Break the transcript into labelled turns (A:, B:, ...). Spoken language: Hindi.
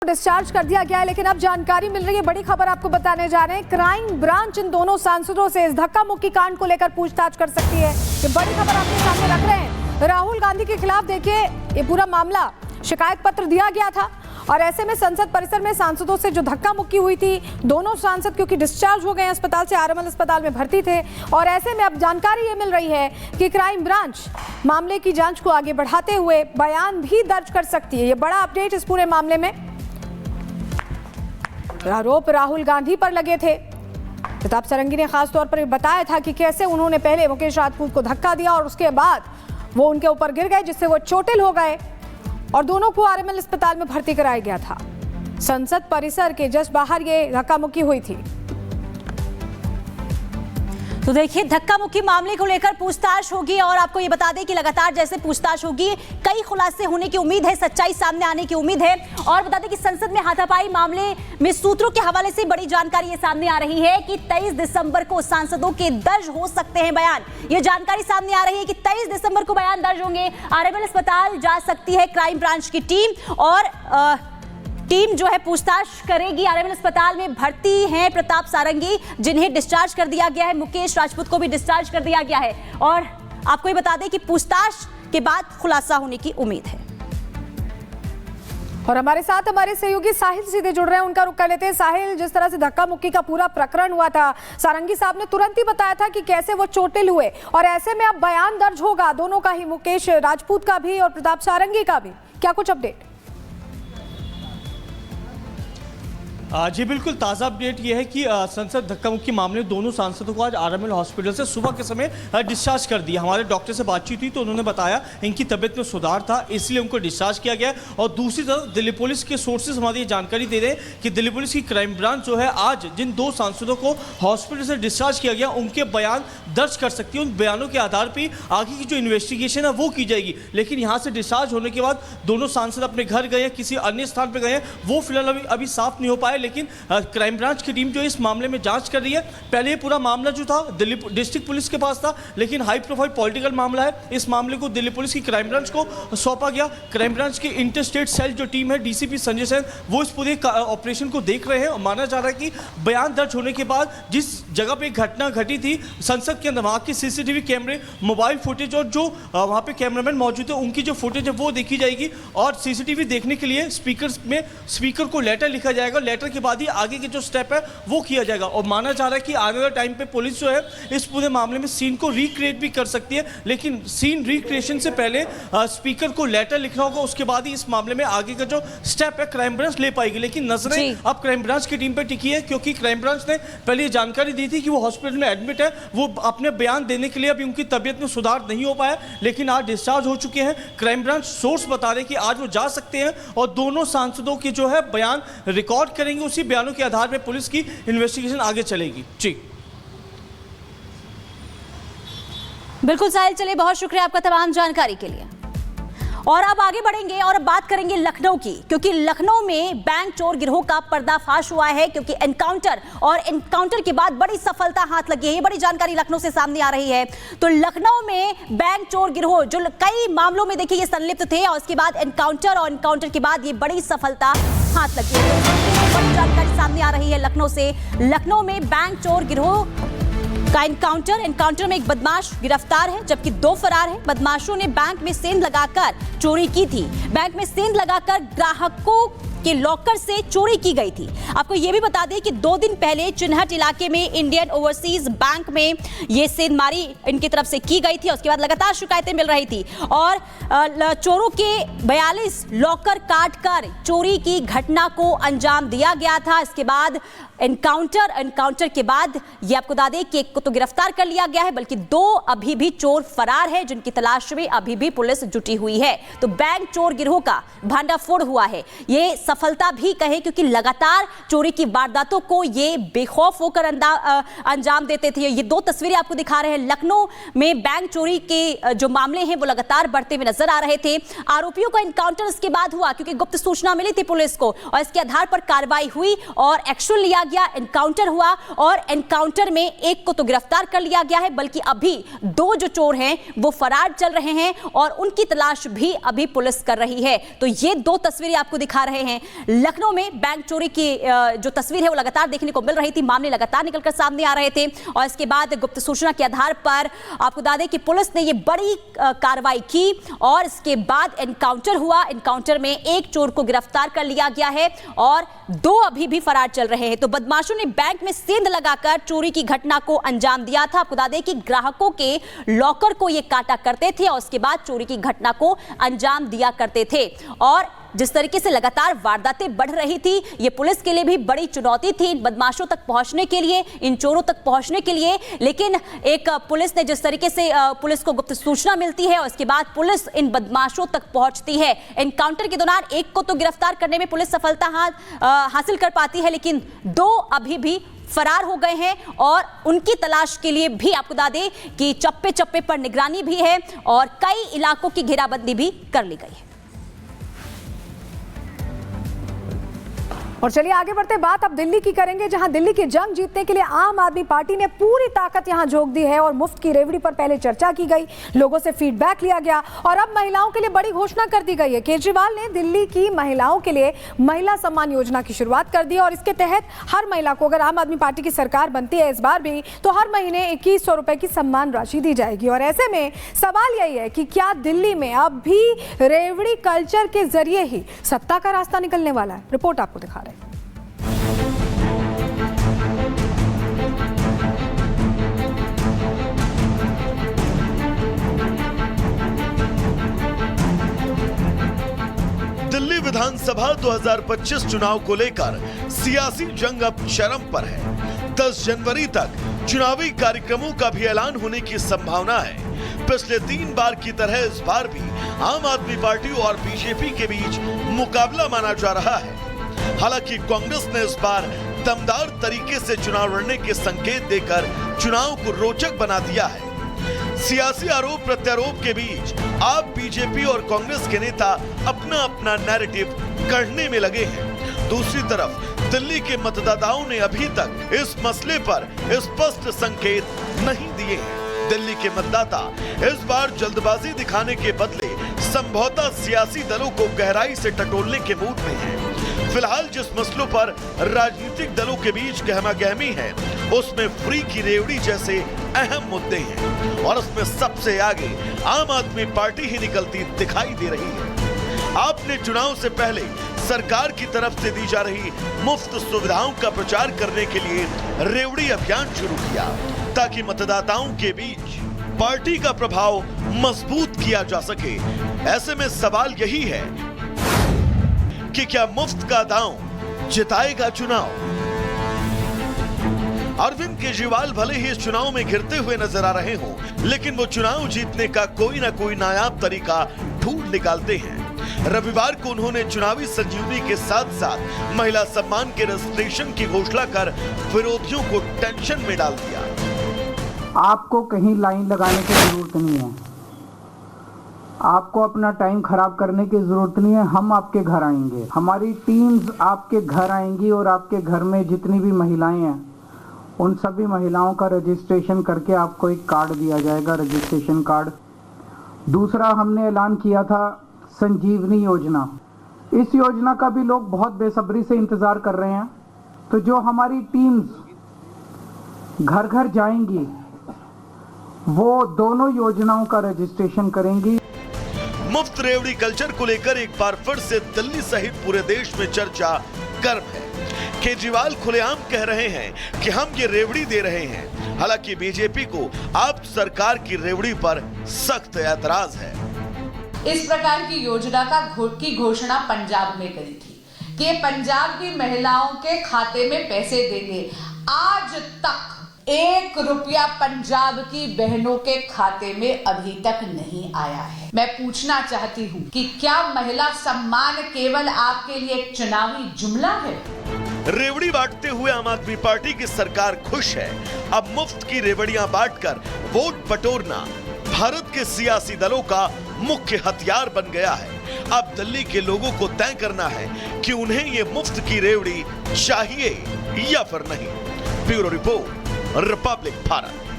A: डिस्चार्ज कर दिया गया है। लेकिन अब जानकारी मिल रही है, बड़ी खबर आपको बताने जा रहे हैं। क्राइम ब्रांच इन दोनों सांसदों से इस धक्का मुक्की कांड को लेकर पूछताछ कर सकती है। ये बड़ी खबर आपके सामने रख रहे हैं। राहुल गांधी के खिलाफ देखिए ये पूरा मामला, शिकायत पत्र दिया गया था और ऐसे में संसद परिसर में सांसदों से जो धक्का मुक्की हुई थी, दोनों सांसद क्योंकि डिस्चार्ज हो गए अस्पताल से, आरएमएल अस्पताल में भर्ती थे और ऐसे में अब जानकारी ये मिल रही है कि क्राइम ब्रांच मामले की जांच को आगे बढ़ाते हुए बयान भी दर्ज कर सकती है। ये बड़ा अपडेट इस पूरे मामले में। आरोप राहुल गांधी पर लगे थे। प्रताप सारंगी ने खास तौर पर बताया था कि कैसे उन्होंने पहले मुकेश राजपूत को धक्का दिया और उसके बाद वो उनके ऊपर गिर गए, जिससे वो चोटिल हो गए और दोनों को आरएमएल अस्पताल में भर्ती कराया गया था। संसद परिसर के जस्ट बाहर ये धक्का मुक्की हुई थी।
B: तो देखिए, धक्का मुक्की मामले को लेकर पूछताछ होगी और आपको ये बता दें कि लगातार जैसे पूछताछ होगी, कई खुलासे होने की उम्मीद है, सच्चाई सामने आने की उम्मीद है। और बता दें कि संसद में हाथापाई मामले में सूत्रों के हवाले से बड़ी जानकारी ये सामने आ रही है कि 23 दिसंबर को सांसदों के दर्ज हो सकते हैं बयान। ये जानकारी सामने आ रही है कि 23 दिसंबर को बयान दर्ज होंगे। आरएमएल अस्पताल जा सकती है क्राइम ब्रांच की टीम और टीम जो है पूछताछ करेगी। आरएमएल अस्पताल में भर्ती हैं प्रताप सारंगी, जिन्हें डिस्चार्ज कर दिया गया है। मुकेश राजपूत को भी डिस्चार्ज कर दिया गया है और आपको ये बता दें कि पूछताछ के बाद खुलासा होने की उम्मीद है।
A: और हमारे साथ हमारे सहयोगी साहिल सीधे जुड़ रहे हैं, उनका रुख कर लेते हैं। साहिल, जिस तरह से धक्का मुक्की का पूरा प्रकरण हुआ था, सारंगी साहब ने तुरंत ही बताया था कि कैसे वो चोटिल हुए और ऐसे में अब बयान दर्ज होगा दोनों का ही, मुकेश राजपूत का भी और प्रताप सारंगी का भी। क्या कुछ अपडेट?
C: जी बिल्कुल, ताज़ा अपडेट ये है कि संसद धक्का मुक्की मामले दोनों सांसदों को आज आरएमएल हॉस्पिटल से सुबह के समय डिस्चार्ज कर दिया। हमारे डॉक्टर से बातचीत हुई तो उन्होंने बताया इनकी तबीयत में सुधार था, इसलिए उनको डिस्चार्ज किया गया। और दूसरी तरफ दिल्ली पुलिस के सोर्सेज हमारी ये जानकारी दे रहे हैं कि दिल्ली पुलिस की क्राइम ब्रांच जो है आज जिन दो सांसदों को हॉस्पिटल से डिस्चार्ज किया गया उनके बयान दर्ज कर सकती है। उन बयानों के आधार पर आगे की जो इन्वेस्टिगेशन है वो की जाएगी। लेकिन यहाँ से डिस्चार्ज होने के बाद दोनों सांसद अपने घर गए, किसी अन्य स्थान पर गए, वो फिलहाल अभी साफ नहीं हो पाए। लेकिन क्राइम ब्रांच की टीम जो इस मामले में जांच कर रही है। पहले ये पूरा मामला जो था दिल्ली डिस्ट्रिक्ट पुलिस के पास था, लेकिन हाई प्रोफाइल पॉलिटिकल मामला है। इस मामले को दिल्ली पुलिस की क्राइम ब्रांच को सौंपा गया। क्राइम ब्रांच की इंटर स्टेट सेल जो टीम है, डीसीपी संजय सेन, वो इस पूरे ऑपरेशन को देख रहे हैं और माना जा रहा है कि बयान दर्ज होने के बाद जिस जगह पर घटना घटी थी संसद के अंदर, वहाँ के सीसीटीवी कैमरे, मोबाइल फुटेज और जो वहाँ पे कैमरामैन मौजूद है उनकी जो फुटेज है वो देखी जाएगी। और सीसीटीवी देखने के लिए स्पीकर को लेटर लिखा जाएगा। लेटर के बाद ही आगे के जो स्टेप है वो किया जाएगा। और माना जा रहा है कि आने वाले टाइम पे पुलिस जो है इस पूरे मामले में सीन को रिक्रिएट भी कर सकती है। लेकिन सीन रिक्रिएशन से पहले स्पीकर को लेटर लिखना होगा, उसके बाद ही इस मामले में आगे का जो स्टेप है क्राइम ब्रांच ले पाएगी। लेकिन नजरें अब क्राइम ब्रांच की टीम पे टिकी है, क्योंकि क्राइम ब्रांच ने पहले ये जानकारी दी थी कि वो हॉस्पिटल में एडमिट है, वो अपने बयान देने के लिए अभी उनकी तबीयत में सुधार नहीं हो पाया, लेकिन आज डिस्चार्ज हो चुके हैं। क्राइम ब्रांच सोर्स बता रहे कि आज वो जा सकते हैं और दोनों सांसदों के जो है बयान रिकॉर्ड करेंगे। उसी बयानों के आधार पर पुलिस की इन्वेस्टिगेशन आगे चलेगी। जी
B: बिल्कुल साहिल, चलिए बहुत शुक्रिया आपका तमाम जानकारी के लिए। और अब आगे बढ़ेंगे और अब बात करेंगे लखनऊ की, क्योंकि लखनऊ में बैंक चोर गिरोह का पर्दाफाश हुआ है। क्योंकि एनकाउंटर के बाद बड़ी सफलता हाथ लगी है। ये बड़ी जानकारी लखनऊ से सामने आ रही है। तो लखनऊ में बैंक चोर गिरोह जो कई मामलों में देखिए ये संलिप्त थे और उसके बाद एनकाउंटर के बाद ये बड़ी सफलता हाथ लगी है। बड़ी जानकारी सामने आ रही है लखनऊ से। लखनऊ में बैंक चोर गिरोह का एनकाउंटर में एक बदमाश गिरफ्तार है, जबकि 2 फरार हैं। बदमाशों ने बैंक में सेंध लगाकर चोरी की थी। बैंक में सेंध लगाकर ग्राहकों के लॉकर से चोरी की गई थी। आपको यह भी बता दें कि 2 दिन पहले चिन्हट इलाके में इंडियन ओवरसीज बैंक में यह सेंधमारी इनकी तरफ से की गई थी। उसके बाद लगातार शिकायतें मिल रही थी और चोरों के 42 लॉकर काटकर चोरी की घटना को अंजाम दिया गया था। इसके बाद एनकाउंटर के बाद ये आपको बता दें कि एक को तो गिरफ्तार कर लिया गया है, बल्कि 2 अभी भी चोर फरार है, जिनकी तलाश में अभी भी पुलिस जुटी हुई है। तो बैंक चोर गिरोह का भांडाफोड़ हुआ है। ये सफलता भी कहे, क्योंकि लगातार चोरी की वारदातों को ये बेखौफ होकर अंजाम देते थे। ये 2 तस्वीरें आपको दिखा रहे हैं। लखनऊ में बैंक चोरी के जो मामले हैं वो लगातार बढ़ते हुए नजर आ रहे थे। आरोपियों का एनकाउंटर इसके बाद हुआ, क्योंकि गुप्त सूचना मिली थी पुलिस को और इसके आधार पर कार्रवाई हुई और एक्शन लिया गया। एनकाउंटर हुआ और एनकाउंटर में एक को तो गिरफ्तार कर लिया गया है, बल्कि अभी 2 जो चोर हैं वो फरार चल रहे हैं और उनकी तलाश भी अभी पुलिस कर रही है। तो ये 2 तस्वीरें आपको दिखा रहे हैं। लखनऊ में बैंक चोरी की जो तस्वीर है वो लगातार देखने को मिल रही थी। मामले लगातार निकलकर सामने आ रहे थे और इसके बाद गुप्त सूचना के आधार पर आपको बता दें कि पुलिस ने ये बड़ी कार्रवाई की और इसके बाद एनकाउंटर हुआ। एनकाउंटर में एक चोर को गिरफ्तार कर लिया गया है और 2 अभी भी फरार चल रहे हैं। तो बदमाशों ने बैंक में सेंध लगाकर चोरी की घटना को अंजाम दिया था। आपको बता दें कि ग्राहकों के लॉकर को ये काटा करते थे और उसके बाद चोरी की घटना को अंजाम दिया करते थे। और जिस तरीके से लगातार वारदातें बढ़ रही थी, ये पुलिस के लिए भी बड़ी चुनौती थी इन बदमाशों तक पहुंचने के लिए, इन चोरों तक पहुंचने के लिए। लेकिन एक पुलिस ने जिस तरीके से पुलिस को गुप्त सूचना मिलती है और इसके बाद पुलिस इन बदमाशों तक पहुंचती है। एनकाउंटर के दौरान एक को तो गिरफ्तार करने में पुलिस सफलता हासिल कर पाती है, लेकिन 2 अभी भी फरार हो गए हैं और उनकी तलाश के लिए भी आपको बता दें कि चप्पे चप्पे पर निगरानी भी है और कई इलाकों की घेराबंदी भी कर ली गई है।
A: और चलिए आगे बढ़ते, बात अब दिल्ली की करेंगे, जहां दिल्ली की जंग जीतने के लिए आम आदमी पार्टी ने पूरी ताकत यहां झोंक दी है और मुफ्त की रेवड़ी पर पहले चर्चा की गई, लोगों से फीडबैक लिया गया और अब महिलाओं के लिए बड़ी घोषणा कर दी गई है। केजरीवाल ने दिल्ली की महिलाओं के लिए महिला सम्मान योजना की शुरुआत कर दी और इसके तहत हर महिला को, अगर आम आदमी पार्टी की सरकार बनती है इस बार भी, तो हर महीने 2100 रुपए की सम्मान राशि दी जाएगी। और ऐसे में सवाल यही है कि क्या दिल्ली में अब भी रेवड़ी कल्चर के जरिए ही सत्ता का रास्ता निकलने वाला है? रिपोर्ट आपको दिखा रहे हैं।
D: दिल्ली विधानसभा 2025 चुनाव को लेकर सियासी जंग अब चरम पर है। 10 जनवरी तक चुनावी कार्यक्रमों का भी ऐलान होने की संभावना है। पिछले 3 बार की तरह इस बार भी आम आदमी पार्टी और बीजेपी के बीच मुकाबला माना जा रहा है। हालांकि कांग्रेस ने इस बार दमदार तरीके से चुनाव लड़ने के संकेत देकर चुनाव को रोचक बना दिया है। सियासी आरोप प्रत्यारोप के बीच आप बीजेपी और कांग्रेस के नेता अपना अपना नैरेटिव गढ़ने में लगे हैं। दूसरी तरफ दिल्ली के मतदाताओं ने अभी तक इस मसले पर स्पष्ट संकेत नहीं दिए हैं। दिल्ली के मतदाता इस बार जल्दबाजी दिखाने के बदले संभवतः सियासी दलों को गहराई से टटोलने के मूड में हैं। फिलहाल जिस मसलों पर राजनीतिक दलों के बीच गहमागहमी है, उसमें फ्री की रेवड़ी जैसे अहम मुद्दे हैं और उसमें सबसे आगे आम आदमी पार्टी ही निकलती दिखाई दे रही है। आपने चुनाव से पहले सरकार की तरफ से दी जा रही मुफ्त सुविधाओं का प्रचार करने के लिए रेवड़ी अभियान शुरू किया ताकि मतदाताओं के बीच पार्टी का प्रभाव मजबूत किया जा सके। ऐसे में सवाल यही है कि क्या मुफ्त का दांव जिताएगा चुनाव? अरविंद केजरीवाल भले ही इस चुनाव में घिरते हुए नजर आ रहे हों, लेकिन वो चुनाव जीतने का कोई ना कोई नायाब तरीका ढूंढ निकालते हैं। रविवार को उन्होंने चुनावी संजीवनी के साथ साथ महिला सम्मान के रजिस्ट्रेशन की घोषणा कर विरोधियों को टेंशन में डाल दिया।
E: आपको कहीं लाइन लगाने की जरूरत नहीं है, आपको अपना टाइम खराब करने की जरूरत नहीं है। हम आपके घर आएंगे, हमारी टीम्स आपके घर आएंगी और आपके घर में जितनी भी महिलाएं हैं उन सभी महिलाओं का रजिस्ट्रेशन करके आपको एक कार्ड दिया जाएगा, रजिस्ट्रेशन कार्ड। दूसरा, हमने ऐलान किया था संजीवनी योजना। इस योजना का भी लोग बहुत बेसब्री से इंतजार कर रहे हैं। तो जो हमारी टीम्स घर घर जाएंगी वो दोनों योजनाओं का रजिस्ट्रेशन करेंगी।
D: मुफ्त रेवड़ी कल्चर को लेकर एक बार फिर से दिल्ली सहित पूरे देश में चर्चा गर्म है। केजरीवाल खुलेआम कह रहे हैं कि हम ये रेवड़ी दे रहे हैं। हालांकि बीजेपी को आप सरकार की रेवड़ी पर सख्त ऐतराज है।
F: इस प्रकार की योजना की घोषणा पंजाब में करी थी कि ये पंजाब की महिलाओं के खाते में पैसे देंगे। आज तक 1 रुपया पंजाब की बहनों के खाते में अभी तक नहीं आया है। मैं पूछना चाहती हूँ कि क्या महिला सम्मान केवल आपके लिए एक चुनावी जुमला है?
D: रेवड़ी बांटते हुए आम आदमी पार्टी की सरकार खुश है। अब मुफ्त की रेवड़ियां बांटकर वोट बटोरना भारत के सियासी दलों का मुख्य हथियार बन गया है। अब दिल्ली के लोगों को तय करना है कि उन्हें ये मुफ्त की रेवड़ी चाहिए या फिर नहीं। Bureau report, Republic Bharat.